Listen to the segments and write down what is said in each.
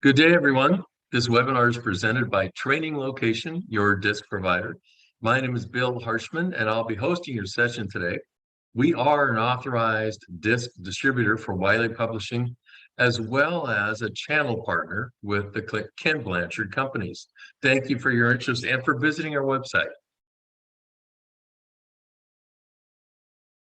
Good day, everyone. This webinar is presented by Training Location, your DiSC provider. My name is Bill Harshman, and I'll be hosting your session today. We are an authorized DiSC distributor for Wiley Publishing, as well as a channel partner with the Ken Blanchard companies. Thank you for your interest and for visiting our website.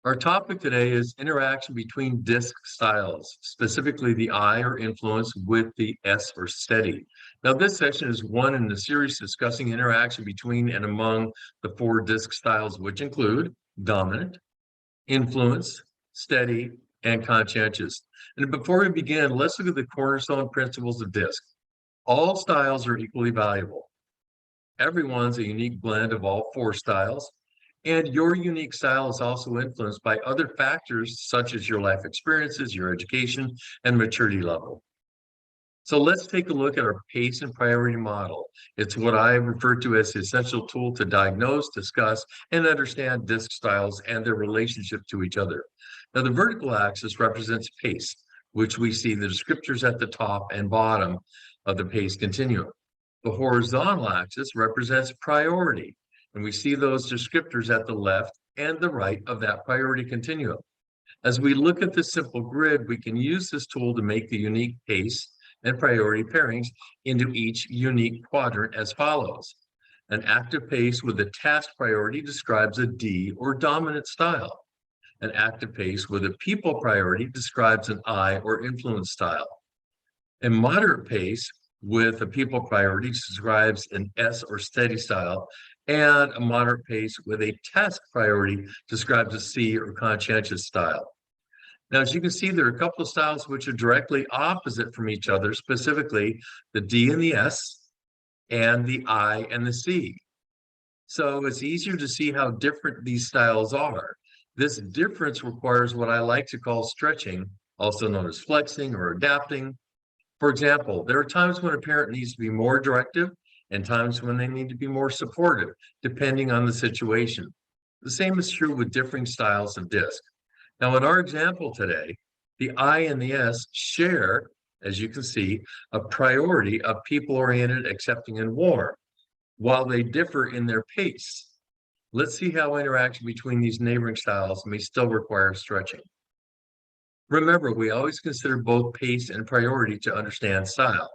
Our topic today is interaction between DiSC styles, specifically the I or influence with the S or steady. Now, this session is one in the series discussing interaction between and among the four DiSC styles, which include dominant, influence, steady, and conscientious. And before we begin, let's look at the cornerstone principles of DiSC. All styles are equally valuable. Everyone's a unique blend of all four styles. And your unique style is also influenced by other factors such as your life experiences, your education, and maturity level. So let's take a look at our PACE and priority model. It's what I refer to as the essential tool to diagnose, discuss, and understand DiSC styles and their relationship to each other. Now, the vertical axis represents PACE, which we see the descriptors at the top and bottom of the PACE continuum. The horizontal axis represents priority, and we see those descriptors at the left and the right of that priority continuum. As we look at this simple grid, we can use this tool to make the unique PACE and priority pairings into each unique quadrant as follows. An active PACE with a task priority describes a D or dominant style. An active PACE with a people priority describes an I or influence style. A moderate PACE with a people priority describes an S or steady style, and a moderate PACE with a task priority describes a C or conscientious style. Now, as you can see, there are a couple of styles which are directly opposite from each other, specifically the D and the S, and the I and the C. So it's easier to see how different these styles are. This difference requires what I like to call stretching, also known as flexing or adapting. For example, there are times when a parent needs to be more directive and times when they need to be more supportive, depending on the situation. The same is true with differing styles of DiSC. Now, in our example today, the I and the S share, as you can see, a priority of people-oriented, accepting, and warm, while they differ in their pace. Let's see how interaction between these neighboring styles may still require stretching. Remember, we always consider both pace and priority to understand style.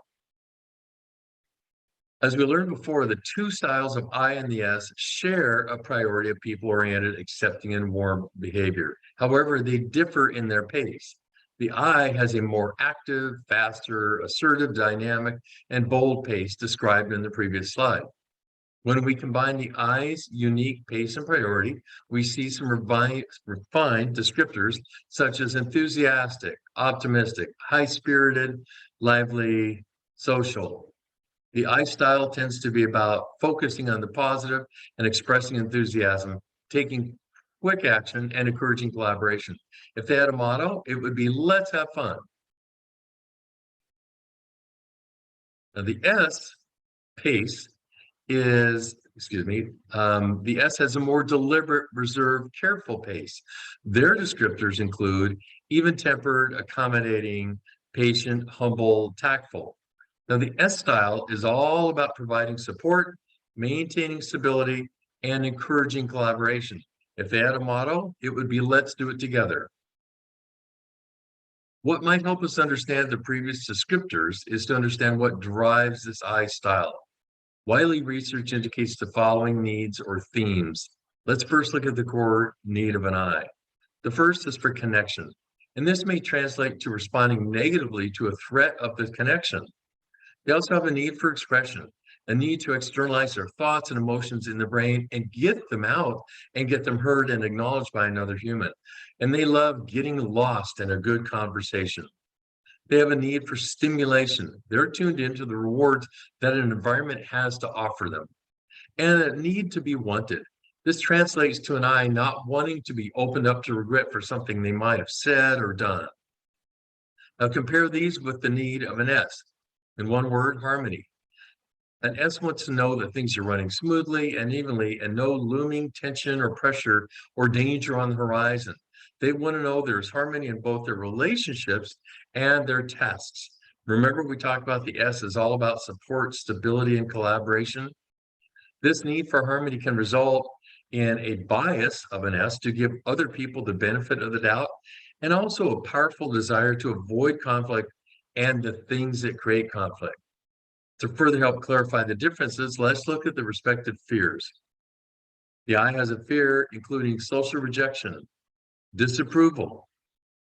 As we learned before, the two styles of I and the S share a priority of people-oriented, accepting, and warm behavior. However, they differ in their pace. The I has a more active, faster, assertive, dynamic, and bold pace described in the previous slide. When we combine the I's unique pace and priority, we see some refined descriptors such as enthusiastic, optimistic, high-spirited, lively, social. The I style tends to be about focusing on the positive and expressing enthusiasm, taking quick action, and encouraging collaboration. If they had a motto, it would be "Let's have fun." Now, the S pace is, the S has a more deliberate, reserved, careful pace. Their descriptors include even-tempered, accommodating, patient, humble, tactful. Now, the S style is all about providing support, maintaining stability, and encouraging collaboration. If they had a motto, it would be "Let's do it together." What might help us understand the previous descriptors is to understand what drives this I style. Wiley research indicates the following needs or themes. Let's first look at the core need of an I. The first is for connection, and this may translate to responding negatively to a threat of the connection. They also have a need for expression, a need to externalize their thoughts and emotions in the brain and get them out and get them heard and acknowledged by another human. And they love getting lost in a good conversation. They have a need for stimulation. They're tuned into the rewards that an environment has to offer them, and a need to be wanted. This translates to an I not wanting to be opened up to regret for something they might have said or done. Now compare these with the need of an S. In one word, harmony. An S wants to know that things are running smoothly and evenly and no looming tension or pressure or danger on the horizon. They want to know there's harmony in both their relationships and their tasks. Remember, we talked about the S is all about support, stability, and collaboration. This need for harmony can result in a bias of an S to give other people the benefit of the doubt, and also a powerful desire to avoid conflict and the things that create conflict. To further help clarify the differences, let's look at the respective fears. The I has a fear including social rejection, disapproval,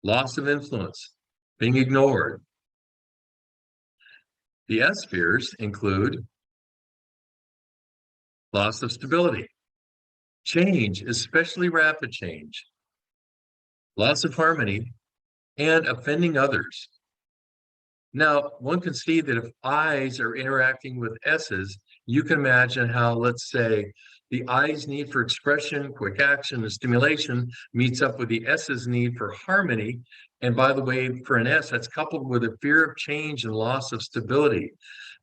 loss of influence, being ignored. The S fears include loss of stability, change, especially rapid change, loss of harmony, and offending others. Now, one can see that if I's are interacting with S's, you can imagine how, let's say, the I's need for expression, quick action, and stimulation meets up with the S's need for harmony. And by the way, for an S, that's coupled with a fear of change and loss of stability.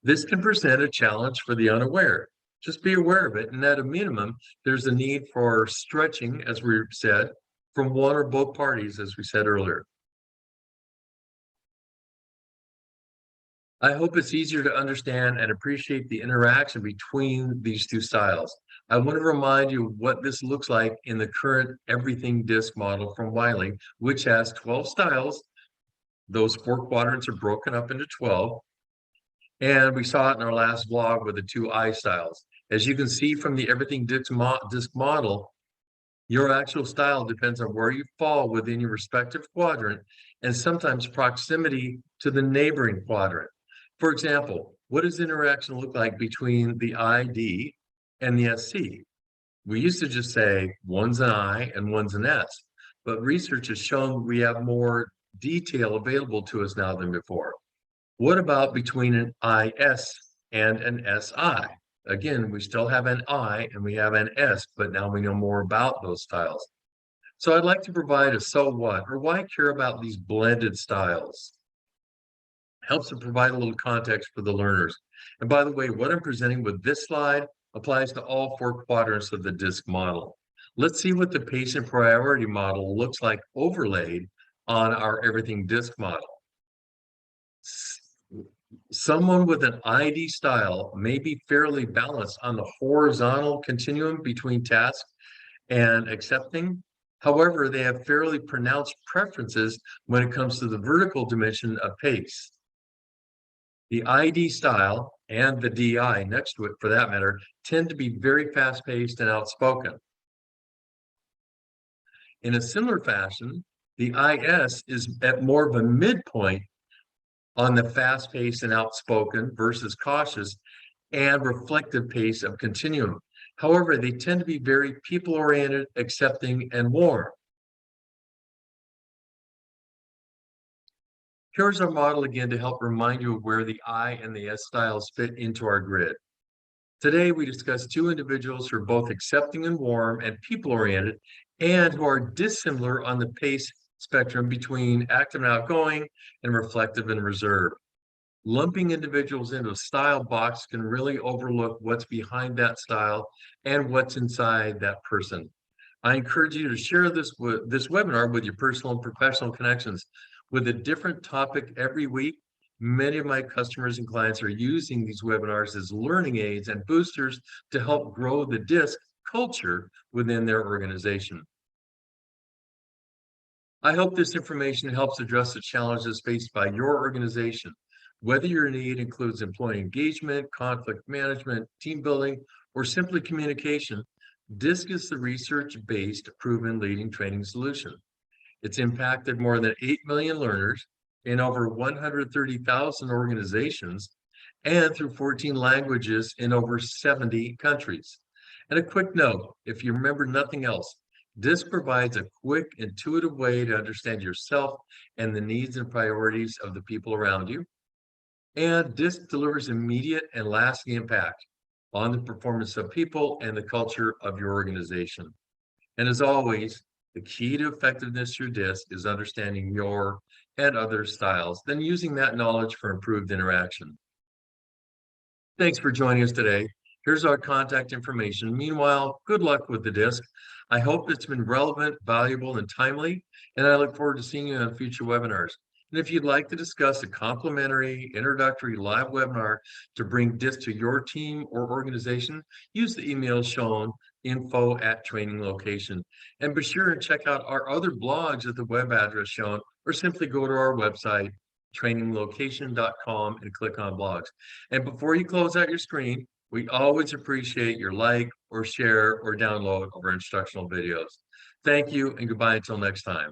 This can present a challenge for the unaware. Just be aware of it. And at a minimum, there's a need for stretching, as we said, from one or both parties, as we said earlier. I hope it's easier to understand and appreciate the interaction between these two styles. I want to remind you what this looks like in the current everything DiSC model from Wiley, which has 12 styles. Those 4 quadrants are broken up into 12. And we saw it in our last vlog with the 2 I styles. As you can see from the everything DiSC model, your actual style depends on where you fall within your respective quadrant and sometimes proximity to the neighboring quadrant. For example, what does interaction look like between the ID and the SC? We used to just say one's an I and one's an S, but research has shown we have more detail available to us now than before. What about between an IS and an SI? Again, we still have an I and we have an S, but now we know more about those styles. So I'd like to provide a so what, or why care about these blended styles. Helps to provide a little context for the learners. And by the way, what I'm presenting with this slide applies to all 4 quadrants of the DiSC model. Let's see what the patient priority model looks like overlaid on our everything DiSC model. Someone with an ID style may be fairly balanced on the horizontal continuum between task and accepting. However, they have fairly pronounced preferences when it comes to the vertical dimension of pace. The ID style and the DI next to it, for that matter, tend to be very fast-paced and outspoken. In a similar fashion, the IS is at more of a midpoint on the fast-paced and outspoken versus cautious and reflective pace of continuum. However, they tend to be very people-oriented, accepting, and warm. Here's our model again to help remind you of where the I and the S styles fit into our grid. Today, we discussed 2 individuals who are both accepting and warm and people-oriented, and who are dissimilar on the pace spectrum between active and outgoing and reflective and reserved. Lumping individuals into a style box can really overlook what's behind that style and what's inside that person. I encourage you to share this webinar with your personal and professional connections. With a different topic every week, many of my customers and clients are using these webinars as learning aids and boosters to help grow the DiSC culture within their organization. I hope this information helps address the challenges faced by your organization. Whether your need includes employee engagement, conflict management, team building, or simply communication, DiSC is the research-based, proven leading training solution. It's impacted more than 8 million learners in over 130,000 organizations and through 14 languages in over 70 countries. And a quick note, if you remember nothing else, DiSC provides a quick, intuitive way to understand yourself and the needs and priorities of the people around you. And DiSC delivers immediate and lasting impact on the performance of people and the culture of your organization. And as always, the key to effectiveness through DiSC is understanding your and other styles, then using that knowledge for improved interaction. Thanks for joining us today. Here's our contact information. Meanwhile, good luck with the DiSC. I hope it's been relevant, valuable, and timely, and I look forward to seeing you on future webinars. And if you'd like to discuss a complimentary introductory live webinar to bring DISC to your team or organization, use the email shown info@training location. And be sure to check out our other blogs at the web address shown, or simply go to our website, traininglocation.com, and click on blogs. And before you close out your screen, we always appreciate your like or share or download of our instructional videos. Thank you and goodbye until next time.